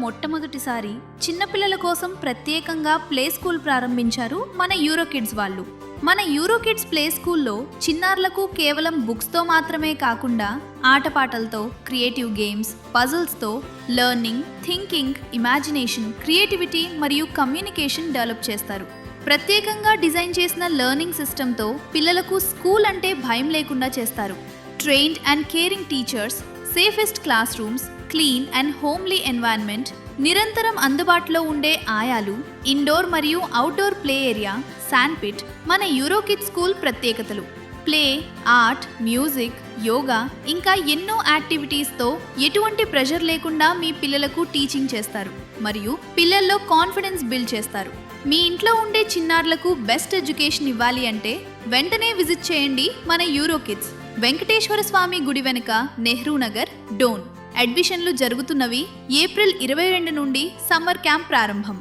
మొట్టమొదటిసారి చిన్నపిల్లల కోసం ప్రత్యేకంగా ప్లే స్కూల్ ప్రారంభించారు మన యూరో కిడ్స్ వాళ్ళు. మన యూరో కిడ్స్ ప్లే స్కూల్లో చిన్నారులకు కేవలం బుక్స్తో మాత్రమే కాకుండా ఆటపాటలతో, క్రియేటివ్ గేమ్స్, పజిల్స్తో లెర్నింగ్, థింకింగ్, ఇమాజినేషన్, క్రియేటివిటీ మరియు కమ్యూనికేషన్ డెవలప్ చేస్తారు. ప్రత్యేకంగా డిజైన్ చేసిన లెర్నింగ్ సిస్టంతో పిల్లలకు స్కూల్ అంటే భయం లేకుండా చేస్తారు. Trained and caring teachers, safest classrooms, clean and homely environment, నిరంతరం అందుబాటులో ఉండే ఆయాలు, ఇండోర్ మరియు outdoor play area, sand pit మన యూరో కిడ్స్ స్కూల్ ప్రత్యేకతలు. ప్లే, ఆర్ట్, మ్యూజిక్, యోగా ఇంకా ఎన్నో యాక్టివిటీస్తో ఎటువంటి ప్రెషర్ లేకుండా మీ పిల్లలకు టీచింగ్ చేస్తారు మరియు పిల్లల్లో కాన్ఫిడెన్స్ బిల్డ్ చేస్తారు. మీ ఇంట్లో ఉండే చిన్నారులకు బెస్ట్ ఎడ్యుకేషన్ ఇవ్వాలి అంటే వెంటనే విజిట్ చేయండి మన యూరో కిడ్స్. వెంకటేశ్వర స్వామి గుడి వెనుక, నెహ్రూ నగర్, డోన్. అడ్మిషన్లు జరుగుతున్నవి ఏప్రిల్ 22 నుండి. సమ్మర్ క్యాంప్ ప్రారంభం.